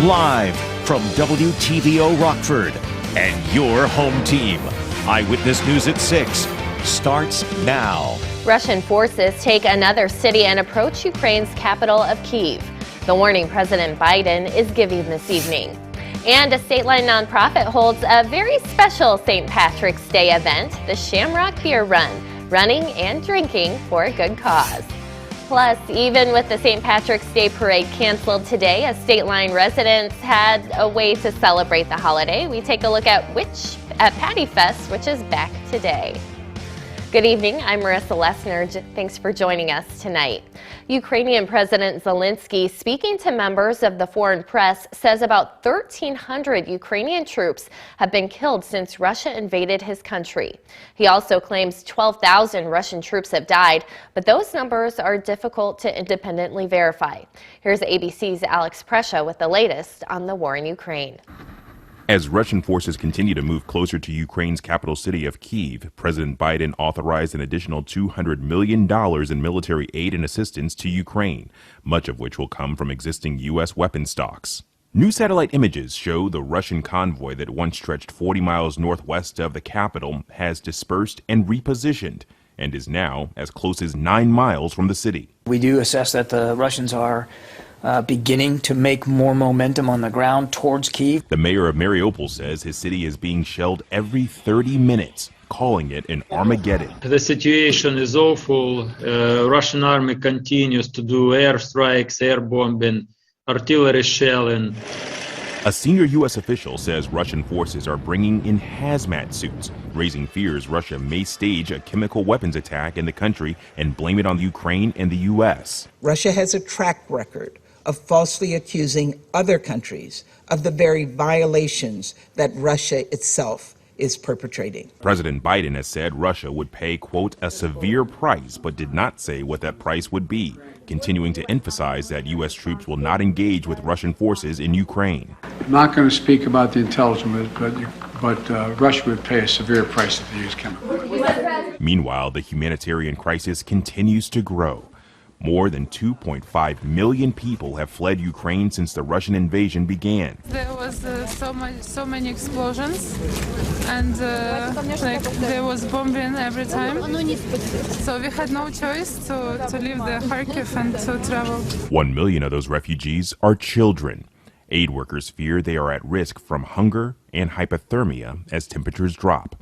Live from WTVO Rockford and your home team. Eyewitness News at 6 starts now. Russian forces take another city and approach Ukraine's capital of Kyiv. The warning President Biden is giving this evening. And a state-line nonprofit holds a very special St. Patrick's Day event, the SHAMROCK Beer Run, running and drinking for a good cause. Plus, even with the St. Patrick's Day parade canceled today, as state-line residents had a way to celebrate the holiday. We take a look at Paddyfest, which is back today. Good evening, I'm Marissa LESNER. Thanks for joining us tonight. Ukrainian President Zelensky, speaking to members of the foreign press, says about 1,300 Ukrainian troops have been killed since Russia invaded his country. He also claims 12,000 Russian troops have died, but those numbers are difficult to independently verify. Here's ABC's Alex Prescia with the latest on the war in Ukraine. As Russian forces continue to move closer to Ukraine's capital city of Kyiv, President Biden authorized an additional $200 million in military aid and assistance to Ukraine, much of which will come from existing U.S. weapon stocks. New satellite images show the Russian convoy that once stretched 40 miles northwest of the capital has dispersed and repositioned and is now as close as 9 miles from the city. We do assess that the Russians are beginning to make more momentum on the ground towards Kyiv. The mayor of Mariupol says his city is being shelled every 30 minutes, calling it an Armageddon. The situation is awful. Russian army continues to do airstrikes, air bombing, artillery shelling. A senior U.S. official says Russian forces are bringing in hazmat suits, raising fears Russia may stage a chemical weapons attack in the country and blame it on Ukraine and the U.S. Russia has a track record of falsely accusing other countries of the very violations that Russia itself is perpetrating. President Biden has said Russia would pay, quote, a severe price, but did not say what that price would be, continuing to emphasize that U.S. troops will not engage with Russian forces in Ukraine. I'm not going to speak about the intelligence, but Russia would pay a severe price if they use chemical weapons. Meanwhile, the humanitarian crisis continues to grow. More than 2.5 million people have fled Ukraine since the Russian invasion began. There was so many explosions, and there was bombing every time. So we had no choice to leave the Kharkiv and to travel. 1 million of those refugees are children. Aid workers fear they are at risk from hunger and hypothermia as temperatures drop.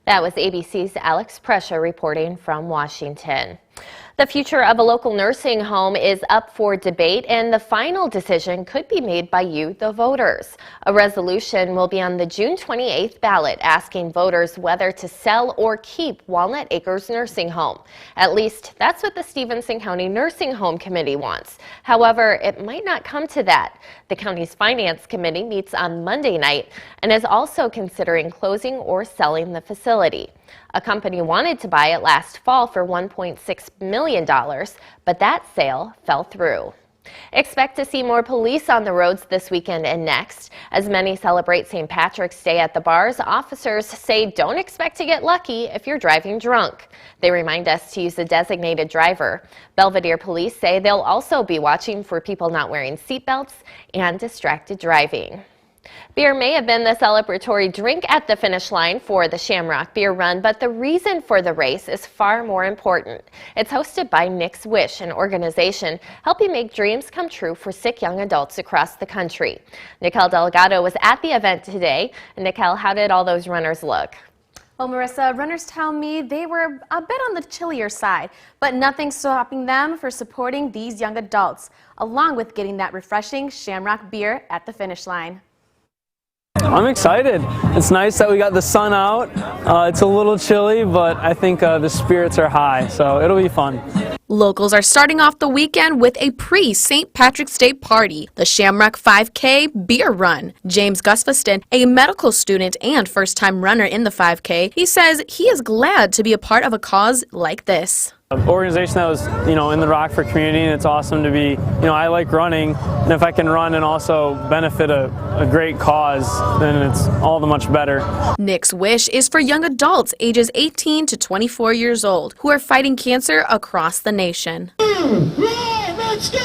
That was ABC's Alex Prescia reporting from Washington. The future of a local nursing home is up for debate, and the final decision could be made by you, the voters. A resolution will be on the June 28th ballot asking voters whether to sell or keep Walnut Acres Nursing Home. At least that's what the Stevenson County Nursing Home Committee wants. However, it might not come to that. The county's Finance Committee meets on Monday night and is also considering closing or selling the facility. A company wanted to buy it last fall for $1.6 million, but that sale fell through. Expect to see more police on the roads this weekend and next. As many celebrate St. Patrick's Day at the bars, officers say don't expect to get lucky if you're driving drunk. They remind us to use a designated driver. Belvidere police say they'll also be watching for people not wearing seatbelts and distracted driving. Beer may have been the celebratory drink at the finish line for the SHAMROCK Beer Run, but the reason for the race is far more important. It's hosted by Nick's Wish, an organization helping make dreams come true for sick young adults across the country. Nicole Delgado was at the event today. And Nicole, how did all those runners look? Well, Marissa, runners tell me they were a bit on the chillier side, but nothing's stopping them for supporting these young adults, along with getting that refreshing SHAMROCK beer at the finish line. I'm excited. It's nice that we got the sun out. It's a little chilly, but I think the spirits are high, so it'll be fun. Locals are starting off the weekend with a pre-St. Patrick's Day party, the SHAMROCK 5K Beer Run. James Gustafson, a medical student and first-time runner in the 5K, he says he is glad to be a part of a cause like this. An organization that was, in the Rockford community, and it's awesome to be, I like running, and if I can run and also benefit a great cause, then it's all the much better. Nick's Wish is for young adults ages 18 to 24 years old who are fighting cancer across the nation. Let's go!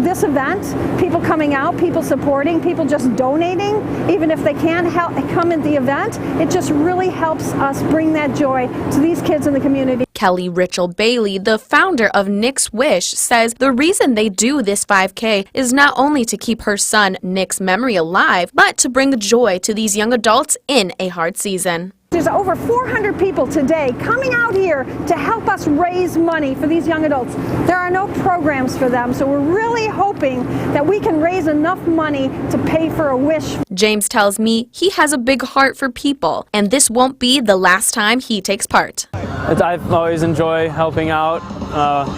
this event, people coming out, people supporting, people just donating, even if they can't come at the event, it just really helps us bring that joy to these kids in the community. Kelly Richel Bailey, the founder of Nick's Wish, says the reason they do this 5K is not only to keep her son Nick's memory alive, but to bring joy to these young adults in a hard season. There's over 400 people today coming out here to help us raise money for these young adults. There are no programs for them, so we're really hoping that we can raise enough money to pay for a wish. James tells me he has a big heart for people, and this won't be the last time he takes part. I always enjoy helping out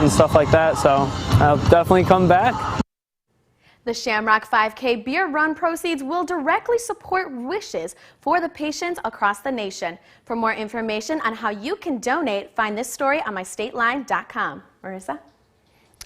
and stuff like that, so I'll definitely come back. The Shamrock 5K Beer Run proceeds will directly support wishes for the patients across the nation. For more information on how you can donate, find this story on mystateline.com. Marissa?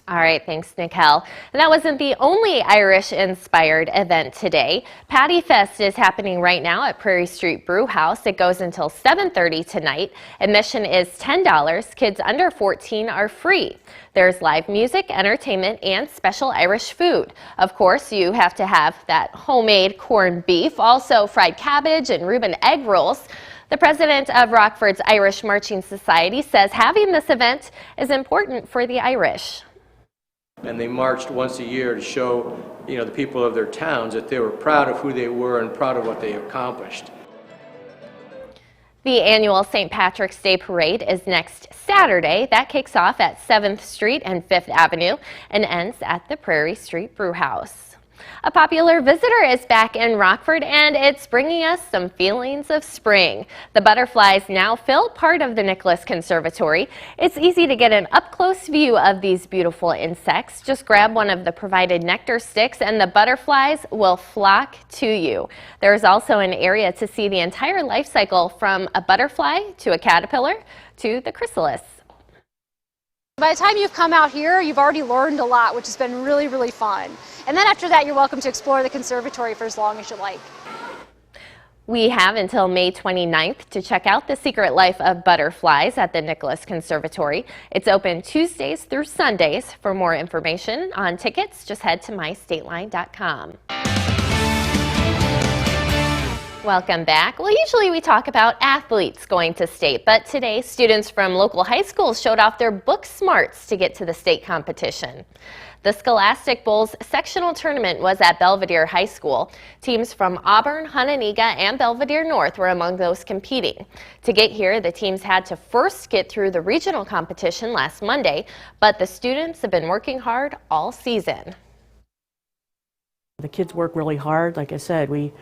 All right, thanks, Nicole. And that wasn't the only Irish-inspired event today. Paddyfest is happening right now at Prairie Street Brew House. It goes until 7:30 tonight. Admission is $10. Kids under 14 are free. There's live music, entertainment, and special Irish food. Of course, you have to have that homemade corned beef, also fried cabbage and Reuben egg rolls. The president of Rockford's Irish Marching Society says having this event is important for the Irish. And they marched once a year to show, the people of their towns that they were proud of who they were and proud of what they accomplished. The annual St. Patrick's Day Parade is next Saturday. That kicks off at 7th Street and 5th Avenue and ends at the Prairie Street Brew House. A popular visitor is back in Rockford, and it's bringing us some feelings of spring. The butterflies now fill part of the Nicholas Conservatory. It's easy to get an up-close view of these beautiful insects. Just grab one of the provided nectar sticks and the butterflies will flock to you. There's also an area to see the entire life cycle from a butterfly to a caterpillar to the chrysalis. By the time you've come out here, you've already learned a lot, which has been really, really fun. And then after that, you're welcome to explore the conservatory for as long as you like. We have until May 29th to check out the secret life of butterflies at the Nicholas Conservatory. It's open Tuesdays through Sundays. For more information on tickets, just head to mystateline.com. Welcome back. Well, usually we talk about athletes going to state, but today students from local high schools showed off their book smarts to get to the state competition. The Scholastic Bowl's sectional tournament was at Belvidere High School. Teams from Auburn, Hononegah, and Belvidere North were among those competing. To get here, the teams had to first get through the regional competition last Monday, but the students have been working hard all season. The kids work really hard. Like I said, we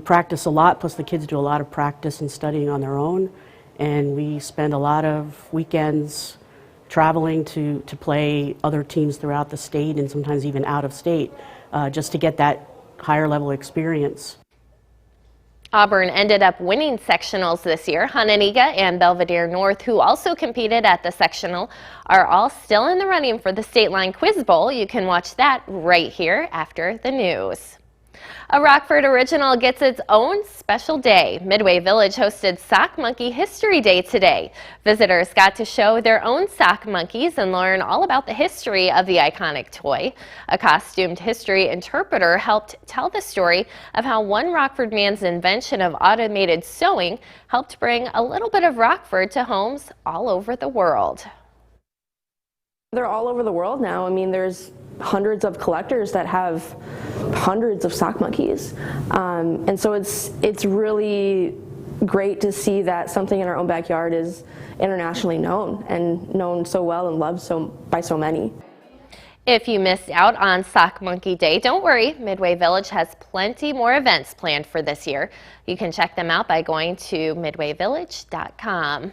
practice a lot, plus the kids do a lot of practice and studying on their own, and we spend a lot of weekends traveling to play other teams throughout the state and sometimes even out of state, just to get that higher level experience. Auburn ended up winning sectionals this year. Hononegah and Belvidere North, who also competed at the sectional, are all still in the running for the State Line Quiz Bowl. You can watch that right here after the news. A Rockford original gets its own special day. Midway Village hosted Sock Monkey History Day today. Visitors got to show their own sock monkeys and learn all about the history of the iconic toy. A costumed history interpreter helped tell the story of how one Rockford man's invention of automated sewing helped bring a little bit of Rockford to homes all over the world. They're all over the world now. I mean, there's hundreds of collectors that have hundreds of sock monkeys, and so it's really great to see that something in our own backyard is internationally known and known so well and loved by so many. If you missed out on Sock Monkey Day, don't worry. Midway Village has plenty more events planned for this year. You can check them out by going to midwayvillage.com.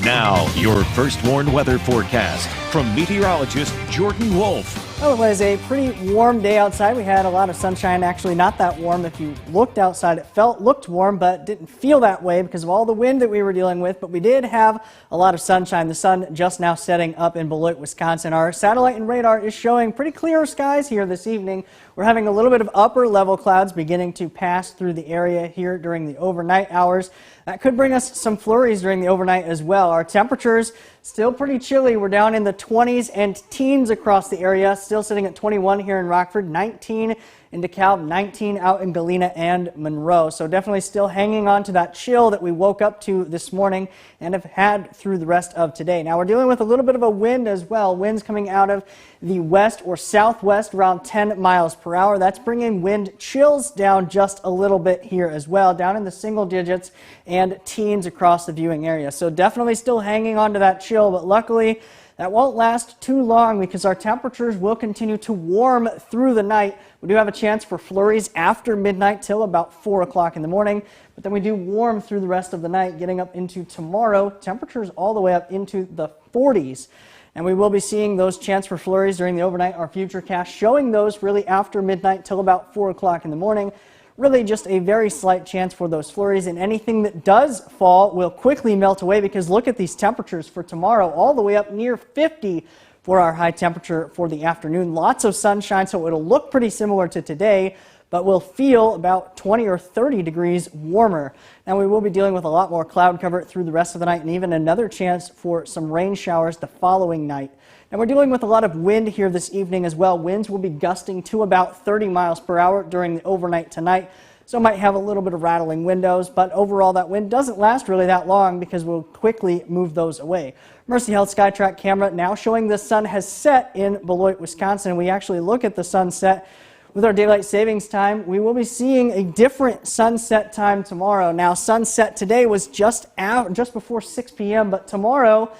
Now, your first warned weather forecast from meteorologist Jordan Wolf. Well, it was a pretty warm day outside. We had a lot of sunshine, actually not that warm. If you looked outside, it looked warm, but didn't feel that way because of all the wind that we were dealing with. But we did have a lot of sunshine. The sun just now setting up in Beloit, Wisconsin. Our satellite and radar is showing pretty clear skies here this evening We're having a little bit of upper level clouds beginning to pass through the area here during the overnight hours. That could bring us some flurries during the overnight as well. Our temperatures still pretty chilly. We're down in the 20s and teens across the area, still sitting at 21 here in Rockford, 19 in DeKalb, 19 out in Galena and Monroe. So definitely still hanging on to that chill that we woke up to this morning and have had through the rest of today. Now we're dealing with a little bit of a wind as well. Winds coming out of the west or southwest around 10 miles per hour. That's bringing wind chills down just a little bit here as well, down in the single digits and teens across the viewing area. So definitely still hanging on to that chill, but luckily that won't last too long because our temperatures will continue to warm through the night. We do have a chance for flurries after midnight till about 4 o'clock in the morning, but then we do warm through the rest of the night, getting up into tomorrow. Temperatures all the way up into the 40s. And we will be seeing those chance for flurries during the overnight. Our futurecast showing those really after midnight till about 4 o'clock in the morning. Really just a very slight chance for those flurries, and anything that does fall will quickly melt away because look at these temperatures for tomorrow, all the way up near 50 for our high temperature for the afternoon. Lots of sunshine, so it'll look pretty similar to today, but will feel about 20 or 30 degrees warmer. Now we will be dealing with a lot more cloud cover through the rest of the night and even another chance for some rain showers the following night. And we're dealing with a lot of wind here this evening as well. Winds will be gusting to about 30 miles per hour during the overnight tonight. So might have a little bit of rattling windows, but overall that wind doesn't last really that long because we'll quickly move those away. Mercy Health SkyTrack camera now showing the sun has set in Beloit, Wisconsin. We actually look at the sunset with our daylight savings time. We will be seeing a different sunset time tomorrow. Now sunset today was just before 6 p.m., but tomorrow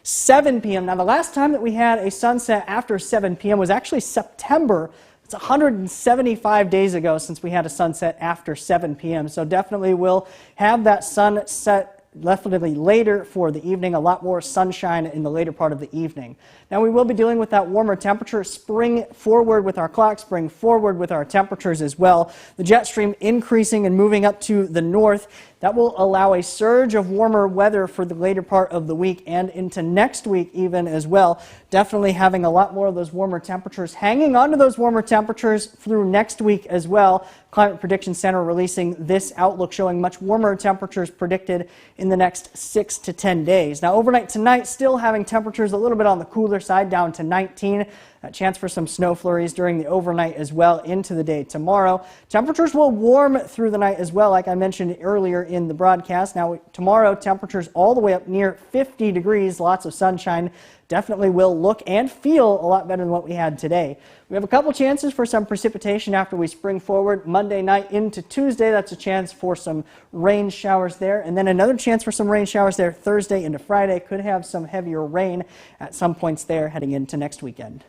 7 p.m. Now, the last time that we had a sunset after 7 p.m. was actually September. It's 175 days ago since we had a sunset after 7 p.m. So definitely we'll have that sunset definitely later for the evening, a lot more sunshine in the later part of the evening. Now we will be dealing with that warmer temperature, spring forward with our clock, spring forward with our temperatures as well. The jet stream increasing and moving up to the north. That will allow a surge of warmer weather for the later part of the week and into next week even as well. Definitely having a lot more of those warmer temperatures, hanging on to those warmer temperatures through next week as well. Climate Prediction Center releasing this outlook showing much warmer temperatures predicted in the next 6 to 10 days. Now overnight tonight, still having temperatures a little bit on the cooler side, down to 19. A chance for some snow flurries during the overnight as well into the day tomorrow. Temperatures will warm through the night as well, like I mentioned earlier in the broadcast. Now tomorrow, temperatures all the way up near 50 degrees, lots of sunshine. Definitely will look and feel a lot better than what we had today. We have a couple chances for some precipitation after we spring forward Monday night into Tuesday. That's a chance for some rain showers there. And then another chance for some rain showers there Thursday into Friday. Could have some heavier rain at some points there heading into next weekend.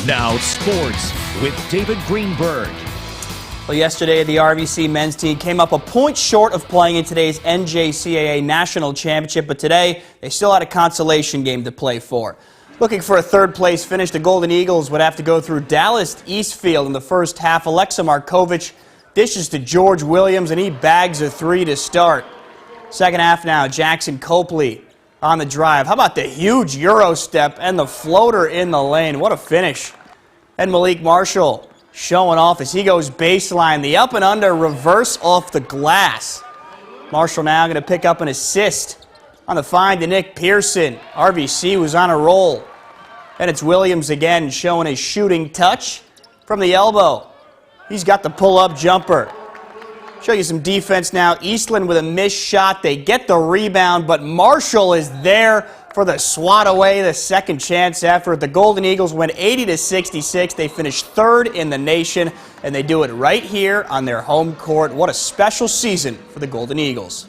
Now sports with David Greenberg. Well, yesterday the RVC men's team came up a point short of playing in today's NJCAA National Championship, but today they still had a consolation game to play for. Looking for a third place finish, the Golden Eagles would have to go through Dallas Eastfield in the first half. Alexa Markovich dishes to George Williams and he bags a three to start. Second half now, Jackson Copley on the drive. How about the huge Euro step and the floater in the lane? What a finish. And Malik Marshall showing off as he goes baseline. The up and under reverse off the glass. Marshall now going to pick up an assist on the find to Nick Pearson. RVC was on a roll. And it's Williams again showing his shooting touch from the elbow. He's got the pull-up jumper. Show you some defense now. Eastland with a missed shot. They get the rebound, but Marshall is there for the swat away, the second chance after the Golden Eagles win 80-66. They finish third in the nation, and they do it right here on their home court. What a special season for the Golden Eagles.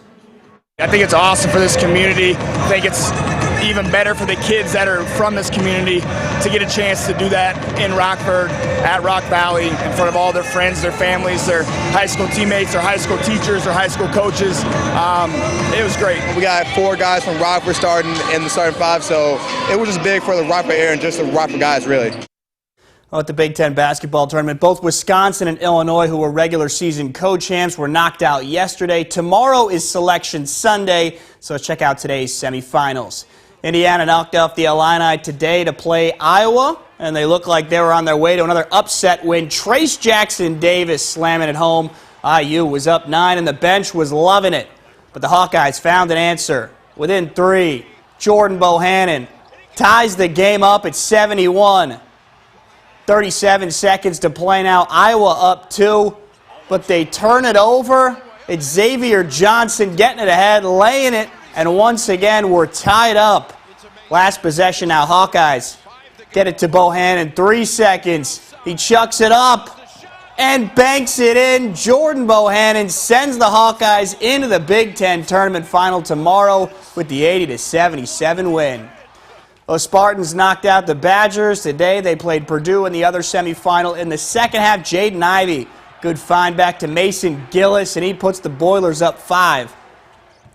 I think it's awesome for this community. I think it's even better for the kids that are from this community to get a chance to do that in Rockford, at Rock Valley, in front of all their friends, their families, their high school teammates, their high school teachers, their high school coaches. It was great. We got 4 guys from Rockford starting in the starting 5, so it was just big for the Rockford area and just the Rockford guys, really. Well, at the Big Ten basketball tournament, both Wisconsin and Illinois, who were regular season co-champs, were knocked out yesterday. Tomorrow is Selection Sunday, so let's check out today's semifinals. Indiana knocked off the Illini today to play Iowa. and they look like they were on their way to another upset win. Trace Jackson Davis slamming it home. IU was up 9 and the bench was loving it. But the Hawkeyes found an answer. Within 3, Jordan Bohannon ties the game up at 71. 37 seconds to play now. Iowa up 2, but they turn it over. It's Xavier Johnson getting it ahead, laying it, and once again we're tied up. Last possession now. Hawkeyes get it to Bohannon. 3 seconds. He chucks it up and banks it in. Jordan Bohannon sends the Hawkeyes into the Big Ten tournament final tomorrow with the 80-77 win. Those Spartans knocked out the Badgers. Today they played Purdue in the other semifinal. In the second half, Jaden Ivey, good find back to Mason Gillis, and he puts the Boilers up 5.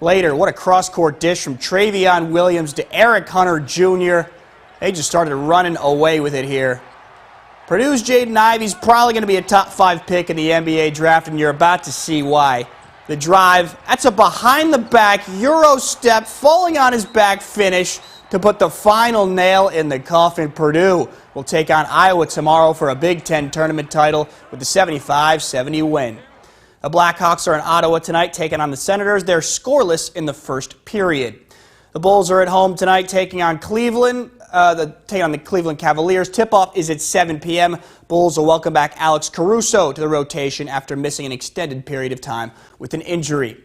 Later, what a cross-court dish from Travion Williams to Eric Hunter Jr. They just started running away with it here. Purdue's Jaden Ivey's probably going to be a top 5 pick in the NBA draft, and you're about to see why. The drive, that's a behind-the-back Euro step, falling on his back finish to put the final nail in the coffin. Purdue will take on Iowa tomorrow for a Big Ten tournament title with the 75-70 win. The Blackhawks are in Ottawa tonight taking on the Senators. They're scoreless in the first period. The Bulls are at home tonight taking on Cleveland. Taking on the Cleveland Cavaliers. Tip-off is at 7 p.m. Bulls will welcome back Alex Caruso to the rotation after missing an extended period of time with an injury.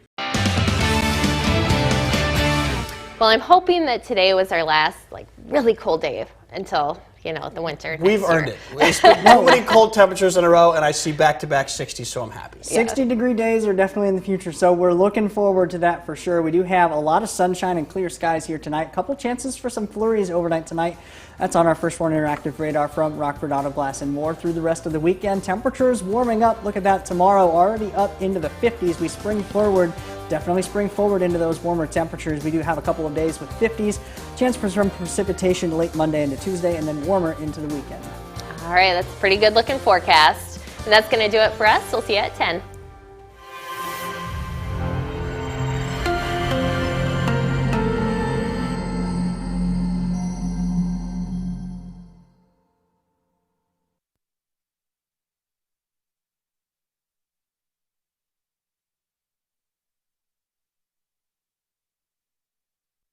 Well, I'm hoping that today was our last really cold day until, the winter. We've earned it. It's been too many cold temperatures in a row, and I see back-to-back 60s, so I'm happy. 60-degree days are definitely in the future, so we're looking forward to that for sure. We do have a lot of sunshine and clear skies here tonight. A couple chances for some flurries overnight tonight. That's on our First One Interactive radar from Rockford Auto Glass and more through the rest of the weekend. Temperatures warming up. Look at that tomorrow, already up into the 50s. We spring forward. Definitely spring forward into those warmer temperatures. We do have a couple of days with 50s. Chance for some precipitation late Monday into Tuesday, and then warmer into the weekend. All right, that's a pretty good looking forecast. And that's going to do it for us. We'll see you at 10.